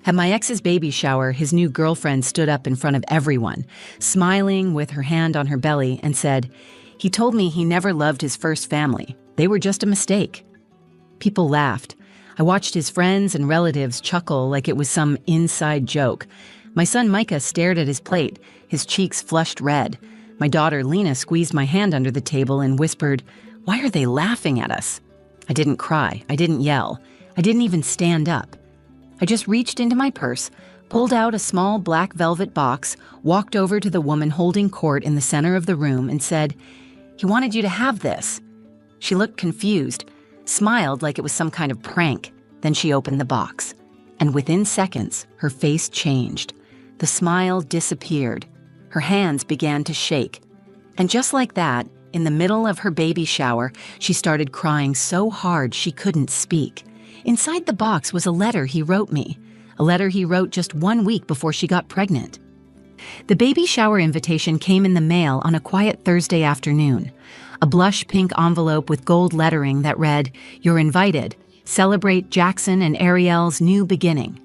At my ex's baby shower, his new girlfriend stood up in front of everyone, smiling with her hand on her belly, and said, "He told me he never loved his first family. They were just a mistake." People laughed. I watched his friends and relatives chuckle like it was some inside joke. My son Micah stared at his plate, his cheeks flushed red. My daughter Lena squeezed my hand under the table and whispered, "Why are they laughing at us?" I didn't cry. I didn't yell. I didn't even stand up. I just reached into my purse, pulled out a small black velvet box, walked over to the woman holding court in the center of the room and said, "He wanted you to have this." She looked confused, smiled like it was some kind of prank. Then she opened the box. And within seconds, her face changed. The smile disappeared. Her hands began to shake. And just like that, in the middle of her baby shower, she started crying so hard she couldn't speak. Inside the box was a letter he wrote me, a letter he wrote just 1 week before she got pregnant. The baby shower invitation came in the mail on a quiet Thursday afternoon, a blush pink envelope with gold lettering that read, "You're invited. Celebrate Jackson and Ariel's new beginning."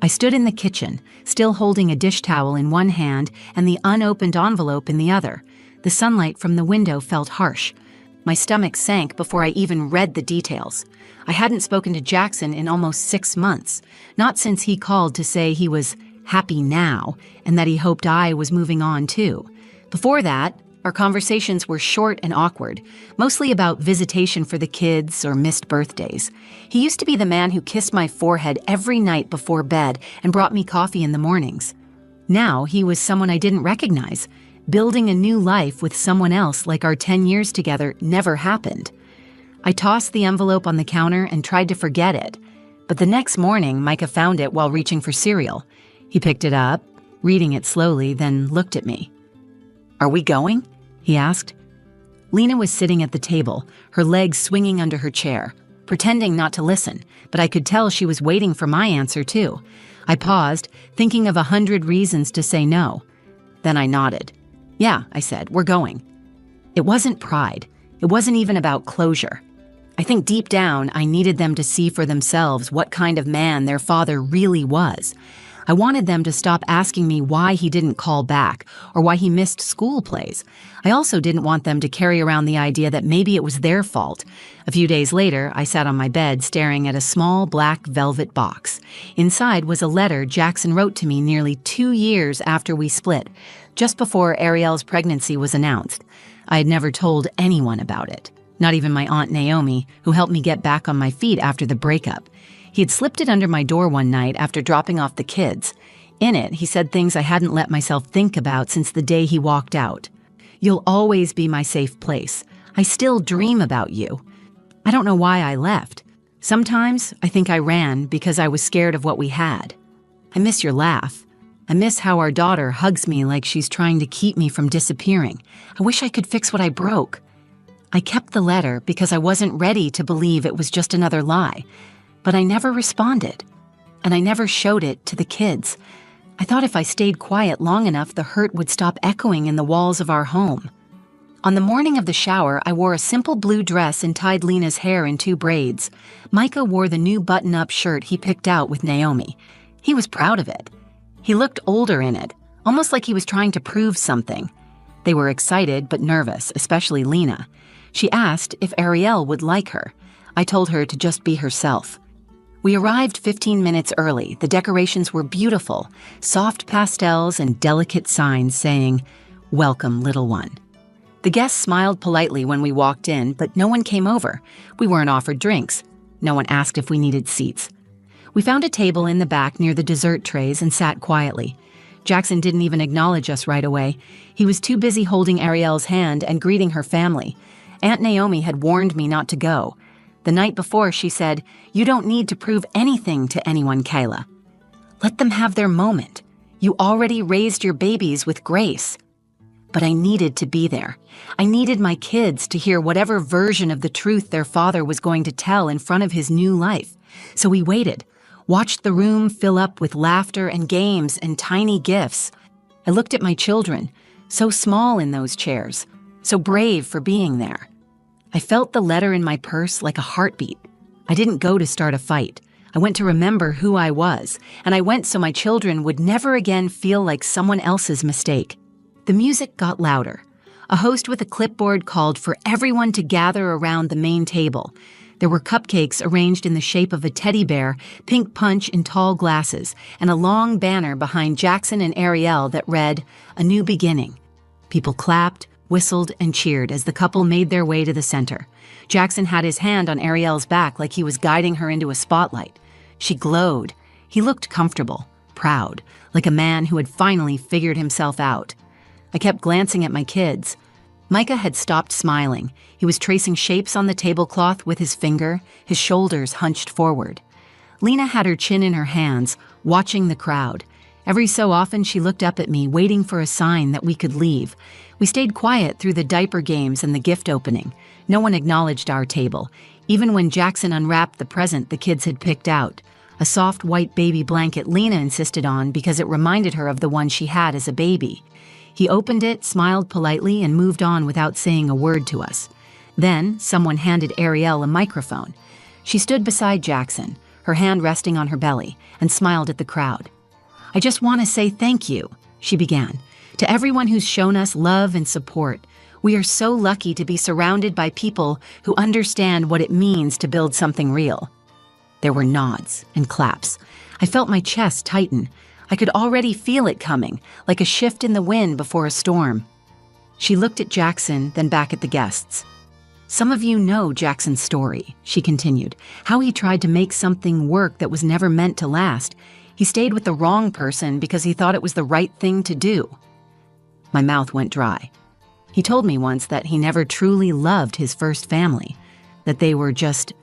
I stood in the kitchen, still holding a dish towel in one hand and the unopened envelope in the other. The sunlight from the window felt harsh. My stomach sank before I even read the details. I hadn't spoken to Jackson in almost 6 months, not since he called to say he was happy now and that he hoped I was moving on too. Before that, our conversations were short and awkward, mostly about visitation for the kids or missed birthdays. He used to be the man who kissed my forehead every night before bed and brought me coffee in the mornings. Now he was someone I didn't recognize. Building a new life with someone else like our 10 years together never happened. I tossed the envelope on the counter and tried to forget it. But the next morning, Micah found it while reaching for cereal. He picked it up, reading it slowly, then looked at me. "Are we going?" he asked. Lena was sitting at the table, her legs swinging under her chair, pretending not to listen, but I could tell she was waiting for my answer too. I paused, thinking of 100 reasons to say no. Then I nodded. "Yeah," I said, "we're going." It wasn't pride. It wasn't even about closure. I think deep down, I needed them to see for themselves what kind of man their father really was. I wanted them to stop asking me why he didn't call back or why he missed school plays. I also didn't want them to carry around the idea that maybe it was their fault. A few days later, I sat on my bed staring at a small black velvet box. Inside was a letter Jackson wrote to me nearly 2 years after we split, just before Ariel's pregnancy was announced. I had never told anyone about it, not even my Aunt Naomi, who helped me get back on my feet after the breakup. He had slipped it under my door one night after dropping off the kids. In it, he said things I hadn't let myself think about since the day he walked out. "You'll always be my safe place. I still dream about you." I don't know why I left. Sometimes I think I ran because I was scared of what we had. I miss your laugh. I miss how our daughter hugs me like she's trying to keep me from disappearing. I wish I could fix what I broke. I kept the letter because I wasn't ready to believe it was just another lie. But I never responded, and I never showed it to the kids. I thought if I stayed quiet long enough, the hurt would stop echoing in the walls of our home. On the morning of the shower, I wore a simple blue dress and tied Lena's hair in 2 braids. Micah wore the new button-up shirt he picked out with Naomi. He was proud of it. He looked older in it, almost like he was trying to prove something. They were excited but nervous, especially Lena. She asked if Ariel would like her. I told her to just be herself. We arrived 15 minutes early. The decorations were beautiful, soft pastels and delicate signs saying, "Welcome, little one." The guests smiled politely when we walked in, but no one came over. We weren't offered drinks. No one asked if we needed seats. We found a table in the back near the dessert trays and sat quietly. Jackson didn't even acknowledge us right away. He was too busy holding Ariel's hand and greeting her family. Aunt Naomi had warned me not to go. The night before, she said, "You don't need to prove anything to anyone, Kayla. Let them have their moment. You already raised your babies with grace." But I needed to be there. I needed my kids to hear whatever version of the truth their father was going to tell in front of his new life. So we waited, watched the room fill up with laughter and games and tiny gifts. I looked at my children, so small in those chairs, so brave for being there. I felt the letter in my purse like a heartbeat. I didn't go to start a fight. I went to remember who I was, and I went so my children would never again feel like someone else's mistake. The music got louder. A host with a clipboard called for everyone to gather around the main table. There were cupcakes arranged in the shape of a teddy bear, pink punch in tall glasses, and a long banner behind Jackson and Ariel that read, "A New Beginning." People clapped, whistled, and cheered as the couple made their way to the center. Jackson had his hand on Ariel's back like he was guiding her into a spotlight. She glowed. He looked comfortable, proud, like a man who had finally figured himself out. I kept glancing at my kids. Micah had stopped smiling. He was tracing shapes on the tablecloth with his finger, his shoulders hunched forward. Lena had her chin in her hands, watching the crowd. Every so often she looked up at me, waiting for a sign that we could leave. We stayed quiet through the diaper games and the gift opening. No one acknowledged our table, even when Jackson unwrapped the present the kids had picked out. A soft white baby blanket Lena insisted on because it reminded her of the one she had as a baby. He opened it, smiled politely, and moved on without saying a word to us. Then, someone handed Ariel a microphone. She stood beside Jackson, her hand resting on her belly, and smiled at the crowd. "I just want to say thank you," she began, "to everyone who's shown us love and support. We are so lucky to be surrounded by people who understand what it means to build something real." There were nods and claps. I felt my chest tighten. I could already feel it coming, like a shift in the wind before a storm. She looked at Jackson, then back at the guests. "Some of you know Jackson's story," she continued, "how he tried to make something work that was never meant to last. He stayed with the wrong person because he thought it was the right thing to do." My mouth went dry. He told me once that he never truly loved his first family, that they were just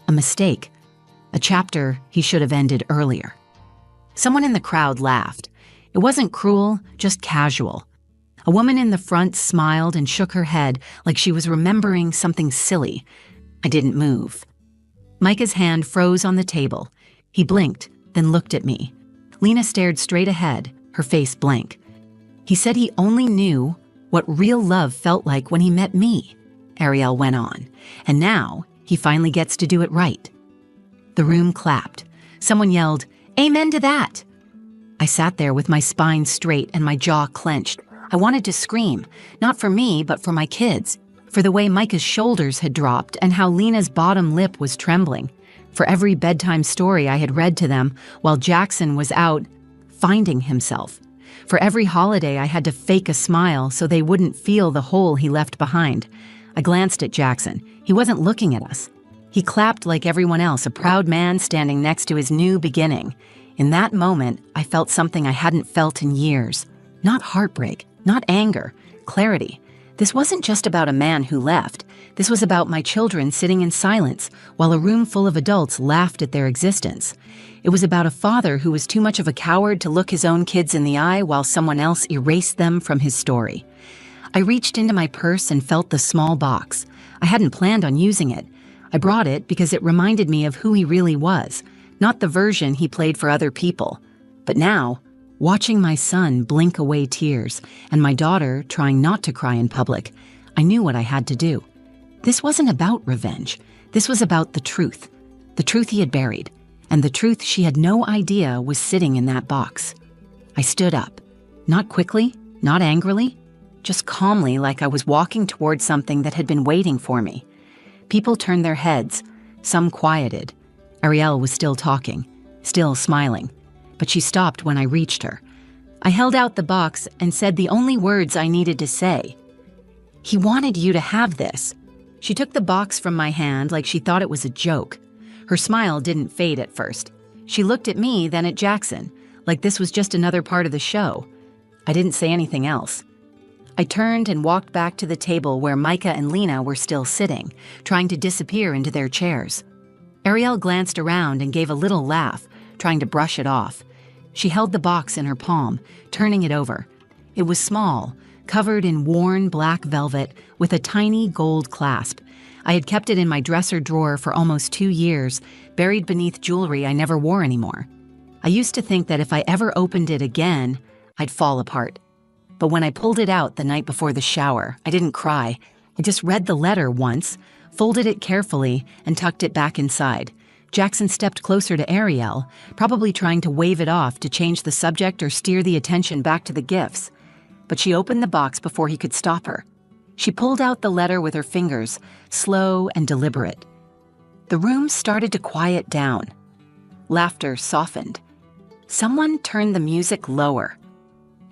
a mistake, a chapter he should have ended earlier. Someone in the crowd laughed. It wasn't cruel, just casual. A woman in the front smiled and shook her head like she was remembering something silly. I didn't move. Micah's hand froze on the table. He blinked, then looked at me. Lena stared straight ahead, her face blank. "He said he only knew what real love felt like when he met me," Ariel went on. "And now he finally gets to do it right." The room clapped. Someone yelled, "Amen to that!" I sat there with my spine straight and my jaw clenched. I wanted to scream, not for me, but for my kids, for the way Micah's shoulders had dropped and how Lena's bottom lip was trembling, for every bedtime story I had read to them while Jackson was out finding himself, for every holiday I had to fake a smile so they wouldn't feel the hole he left behind. I glanced at Jackson. He wasn't looking at us. He clapped like everyone else, a proud man standing next to his new beginning. In that moment, I felt something I hadn't felt in years. Not heartbreak, not anger, clarity. This wasn't just about a man who left. This was about my children sitting in silence while a room full of adults laughed at their existence. It was about a father who was too much of a coward to look his own kids in the eye while someone else erased them from his story. I reached into my purse and felt the small box. I hadn't planned on using it. I brought it because it reminded me of who he really was, not the version he played for other people. But now, watching my son blink away tears and my daughter trying not to cry in public, I knew what I had to do. This wasn't about revenge. This was about the truth he had buried, and the truth she had no idea was sitting in that box. I stood up, not quickly, not angrily, just calmly, like I was walking toward something that had been waiting for me. People turned their heads, some quieted. Ariel was still talking, still smiling, but she stopped when I reached her. I held out the box and said the only words I needed to say. "He wanted you to have this." She took the box from my hand like she thought it was a joke. Her smile didn't fade at first. She looked at me, then at Jackson, like this was just another part of the show. I didn't say anything else. I turned and walked back to the table where Micah and Lena were still sitting, trying to disappear into their chairs. Ariel glanced around and gave a little laugh, trying to brush it off. She held the box in her palm, turning it over. It was small, covered in worn black velvet with a tiny gold clasp. I had kept it in my dresser drawer for almost 2 years, buried beneath jewelry I never wore anymore. I used to think that if I ever opened it again, I'd fall apart. But when I pulled it out the night before the shower, I didn't cry. I just read the letter once, folded it carefully, and tucked it back inside. Jackson stepped closer to Ariel, probably trying to wave it off to change the subject or steer the attention back to the gifts. But she opened the box before he could stop her. She pulled out the letter with her fingers, slow and deliberate. The room started to quiet down. Laughter softened. Someone turned the music lower.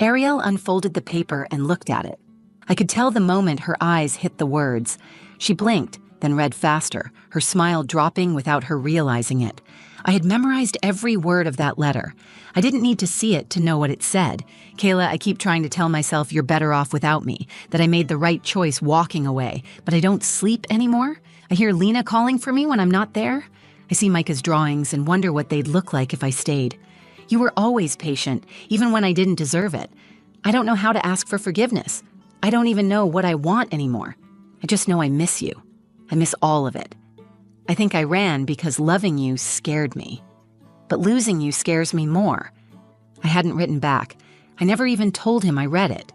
Ariel unfolded the paper and looked at it. I could tell the moment her eyes hit the words. She blinked, then read faster, her smile dropping without her realizing it. I had memorized every word of that letter. I didn't need to see it to know what it said. Kayla, I keep trying to tell myself you're better off without me, that I made the right choice walking away, but I don't sleep anymore. I hear Lena calling for me when I'm not there. I see Micah's drawings and wonder what they'd look like if I stayed. You were always patient, even when I didn't deserve it. I don't know how to ask for forgiveness. I don't even know what I want anymore. I just know I miss you. I miss all of it. I think I ran because loving you scared me. But losing you scares me more. I hadn't written back. I never even told him I read it.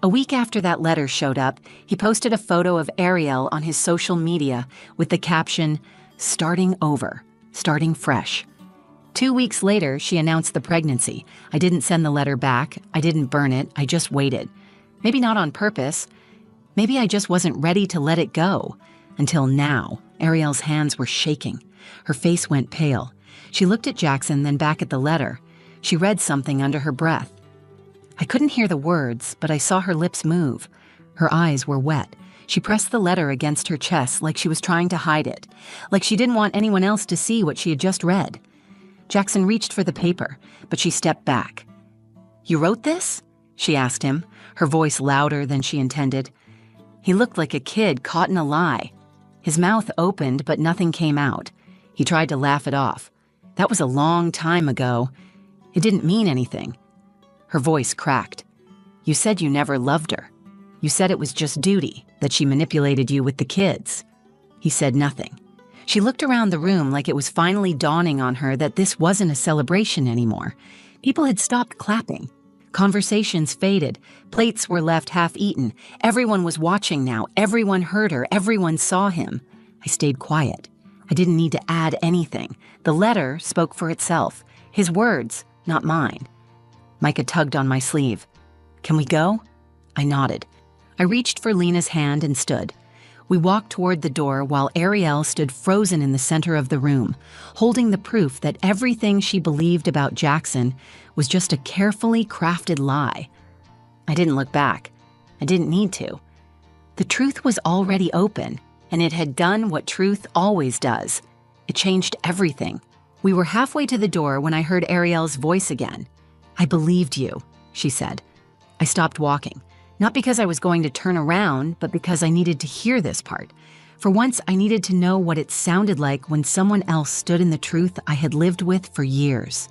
A week after that letter showed up, he posted a photo of Ariel on his social media with the caption, "Starting over, starting fresh." 2 weeks later, she announced the pregnancy. I didn't send the letter back. I didn't burn it. I just waited. Maybe not on purpose. Maybe I just wasn't ready to let it go. Until now, Ariel's hands were shaking. Her face went pale. She looked at Jackson, then back at the letter. She read something under her breath. I couldn't hear the words, but I saw her lips move. Her eyes were wet. She pressed the letter against her chest like she was trying to hide it, like she didn't want anyone else to see what she had just read. Jackson reached for the paper, but she stepped back. "You wrote this?" she asked him, her voice louder than she intended. He looked like a kid caught in a lie. His mouth opened, but nothing came out. He tried to laugh it off. That was a long time ago. It didn't mean anything. Her voice cracked. "You said you never loved her. You said it was just duty, that she manipulated you with the kids." He said nothing. She looked around the room like it was finally dawning on her that this wasn't a celebration anymore. People had stopped clapping. Conversations faded. Plates were left half-eaten. Everyone was watching now. Everyone heard her. Everyone saw him. I stayed quiet. I didn't need to add anything. The letter spoke for itself. His words, not mine. Micah tugged on my sleeve. "Can we go?" I nodded. I reached for Lena's hand and stood. We walked toward the door while Ariel stood frozen in the center of the room, holding the proof that everything she believed about Jackson was just a carefully crafted lie. I didn't look back. I didn't need to. The truth was already open, and it had done what truth always does. It changed everything. We were halfway to the door when I heard Ariel's voice again. "I believed you," she said. I stopped walking. Not because I was going to turn around, but because I needed to hear this part. For once, I needed to know what it sounded like when someone else stood in the truth I had lived with for years.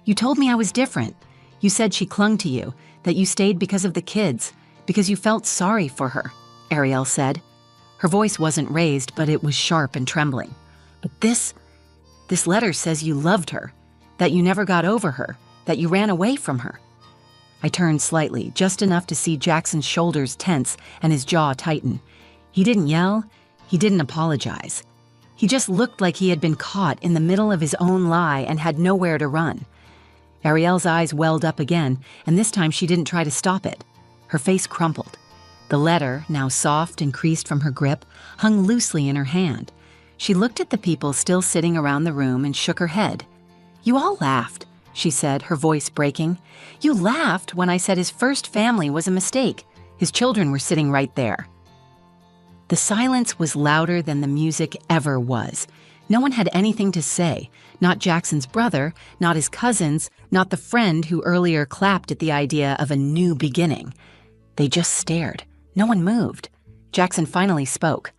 "You told me I was different. You said she clung to you, that you stayed because of the kids, because you felt sorry for her," Ariel said. Her voice wasn't raised, but it was sharp and trembling. "But this letter says you loved her, that you never got over her, that you ran away from her." I turned slightly, just enough to see Jackson's shoulders tense and his jaw tighten. He didn't yell. He didn't apologize. He just looked like he had been caught in the middle of his own lie and had nowhere to run. Ariel's eyes welled up again, and this time she didn't try to stop it. Her face crumpled. The letter, now soft and creased from her grip, hung loosely in her hand. She looked at the people still sitting around the room and shook her head. "You all laughed," she said, her voice breaking. "You laughed when I said his first family was a mistake. His children were sitting right there." The silence was louder than the music ever was. No one had anything to say. Not Jackson's brother, not his cousins, not the friend who earlier clapped at the idea of a new beginning. They just stared. No one moved. Jackson finally spoke.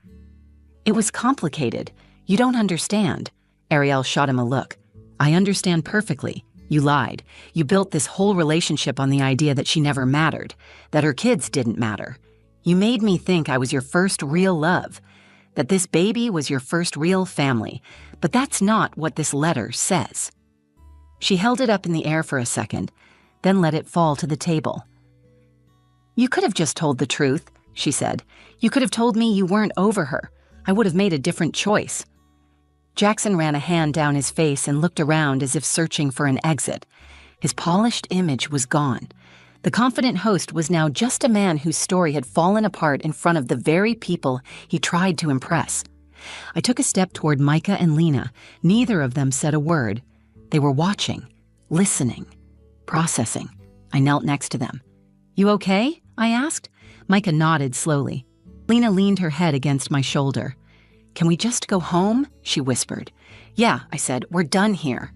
"It was complicated. You don't understand." Ariel shot him a look. "I understand perfectly. You lied. You built this whole relationship on the idea that she never mattered, that her kids didn't matter. You made me think I was your first real love, that this baby was your first real family, but that's not what this letter says." She held it up in the air for a second, then let it fall to the table. "You could have just told the truth," she said. "You could have told me you weren't over her. I would have made a different choice." Jackson ran a hand down his face and looked around as if searching for an exit. His polished image was gone. The confident host was now just a man whose story had fallen apart in front of the very people he tried to impress. I took a step toward Micah and Lena. Neither of them said a word. They were watching, listening, processing. I knelt next to them. "You okay?" I asked. Micah nodded slowly. Lena leaned her head against my shoulder. "Can we just go home?" she whispered. "Yeah," I said. "We're done here."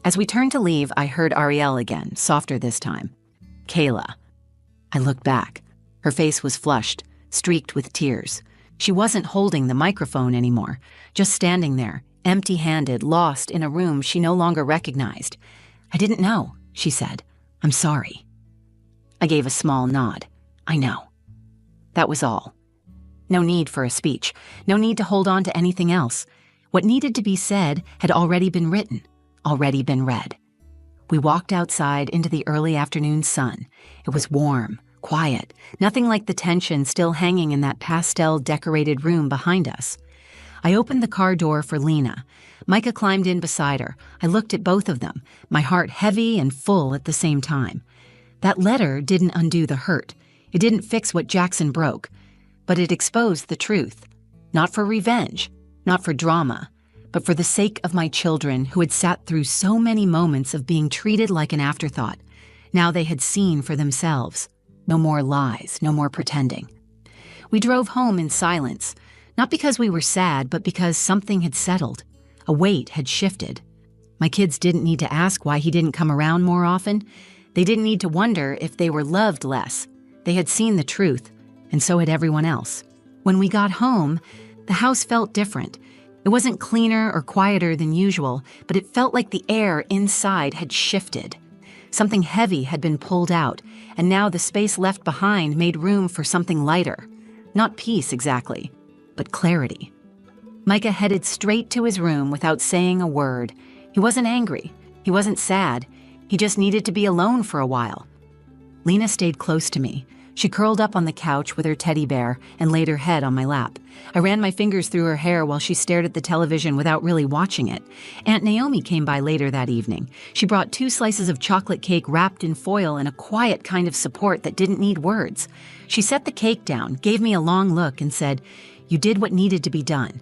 As we turned to leave, I heard Ariel again, softer this time. "Kayla." I looked back. Her face was flushed, streaked with tears. She wasn't holding the microphone anymore, just standing there, empty-handed, lost in a room she no longer recognized. "I didn't know," she said. "I'm sorry." I gave a small nod. "I know." That was all. No need for a speech. No need to hold on to anything else. What needed to be said had already been written, already been read. We walked outside into the early afternoon sun. It was warm, quiet, nothing like the tension still hanging in that pastel-decorated room behind us. I opened the car door for Lena. Micah climbed in beside her. I looked at both of them, my heart heavy and full at the same time. That letter didn't undo the hurt. It didn't fix what Jackson broke. But it exposed the truth. Not for revenge, not for drama, but for the sake of my children who had sat through so many moments of being treated like an afterthought. Now they had seen for themselves. No more lies, no more pretending. We drove home in silence, not because we were sad, but because something had settled. A weight had shifted. My kids didn't need to ask why he didn't come around more often. They didn't need to wonder if they were loved less. They had seen the truth, and so had everyone else. When we got home, the house felt different. It wasn't cleaner or quieter than usual, but it felt like the air inside had shifted. Something heavy had been pulled out, and now the space left behind made room for something lighter. Not peace exactly, but clarity. Micah headed straight to his room without saying a word. He wasn't angry. He wasn't sad. He just needed to be alone for a while. Lena stayed close to me. She curled up on the couch with her teddy bear and laid her head on my lap. I ran my fingers through her hair while she stared at the television without really watching it. Aunt Naomi came by later that evening. She brought 2 slices of chocolate cake wrapped in foil and a quiet kind of support that didn't need words. She set the cake down, gave me a long look, and said, "You did what needed to be done."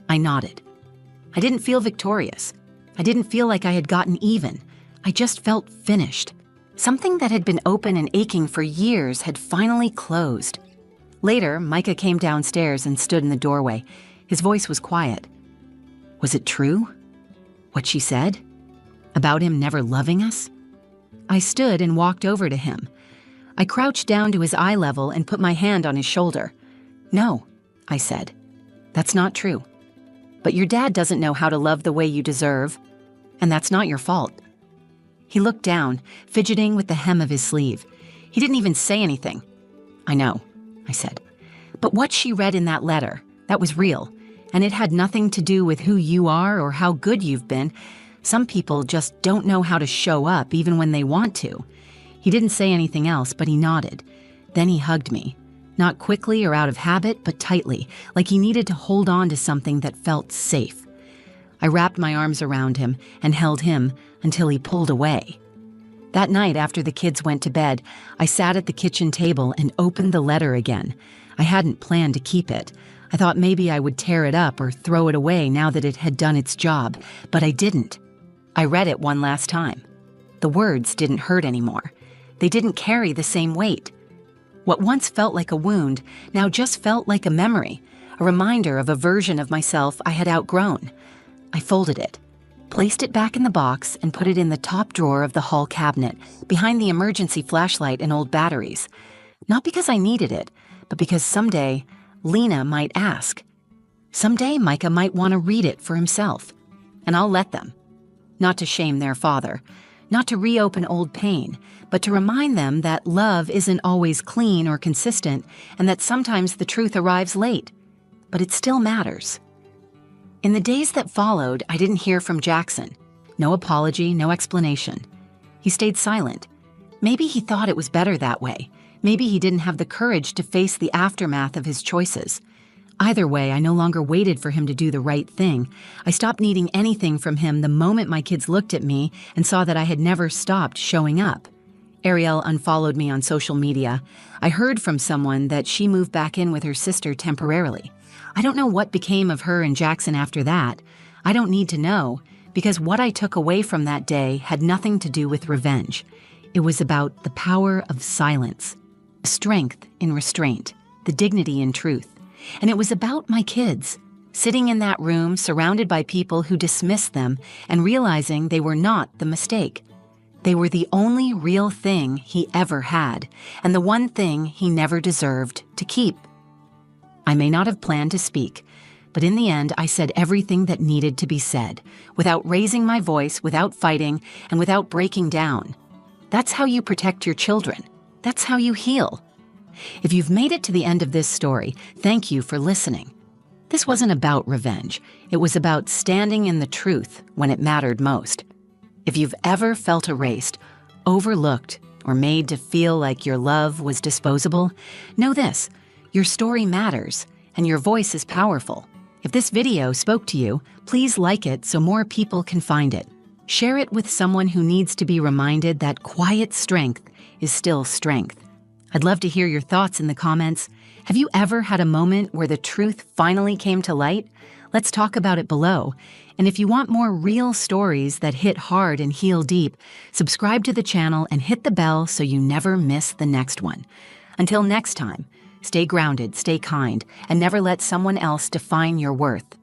I nodded. I didn't feel victorious. I didn't feel like I had gotten even. I just felt finished. Something that had been open and aching for years had finally closed. Later, Micah came downstairs and stood in the doorway. His voice was quiet. Was it true? What she said? About him never loving us? I stood and walked over to him. I crouched down to his eye level and put my hand on his shoulder. "No," I said. "That's not true. But your dad doesn't know how to love the way you deserve, and that's not your fault." He looked down, fidgeting with the hem of his sleeve. He didn't even say anything. "I know," I said. "But what she read in that letter, that was real, and it had nothing to do with who you are or how good you've been. Some people just don't know how to show up even when they want to." He didn't say anything else, but he nodded. Then he hugged me. Not quickly or out of habit, but tightly, like he needed to hold on to something that felt safe. I wrapped my arms around him and held him until he pulled away. That night, after the kids went to bed, I sat at the kitchen table and opened the letter again. I hadn't planned to keep it. I thought maybe I would tear it up or throw it away now that it had done its job, but I didn't. I read it one last time. The words didn't hurt anymore. They didn't carry the same weight. What once felt like a wound now just felt like a memory, a reminder of a version of myself I had outgrown. I folded it, placed it back in the box, and put it in the top drawer of the hall cabinet, behind the emergency flashlight and old batteries. Not because I needed it, but because someday Lena might ask. Someday Micah might want to read it for himself, and I'll let them. Not to shame their father, not to reopen old pain, but to remind them that love isn't always clean or consistent, and that sometimes the truth arrives late, but it still matters. In the days that followed, I didn't hear from Jackson. No apology, no explanation. He stayed silent. Maybe he thought it was better that way. Maybe he didn't have the courage to face the aftermath of his choices. Either way, I no longer waited for him to do the right thing. I stopped needing anything from him the moment my kids looked at me and saw that I had never stopped showing up. Ariel unfollowed me on social media. I heard from someone that she moved back in with her sister temporarily. I don't know what became of her and Jackson after that. I don't need to know, because what I took away from that day had nothing to do with revenge. It was about the power of silence, strength in restraint, the dignity in truth. And it was about my kids, sitting in that room surrounded by people who dismissed them and realizing they were not the mistake. They were the only real thing he ever had, and the one thing he never deserved to keep. I may not have planned to speak, but in the end I said everything that needed to be said, without raising my voice, without fighting, and without breaking down. That's how you protect your children. That's how you heal. If you've made it to the end of this story, thank you for listening. This wasn't about revenge. It was about standing in the truth when it mattered most. If you've ever felt erased, overlooked, or made to feel like your love was disposable, know this: your story matters, and your voice is powerful. If this video spoke to you, please like it so more people can find it. Share it with someone who needs to be reminded that quiet strength is still strength. I'd love to hear your thoughts in the comments. Have you ever had a moment where the truth finally came to light? Let's talk about it below. And if you want more real stories that hit hard and heal deep, subscribe to the channel and hit the bell so you never miss the next one. Until next time, stay grounded, stay kind, and never let someone else define your worth.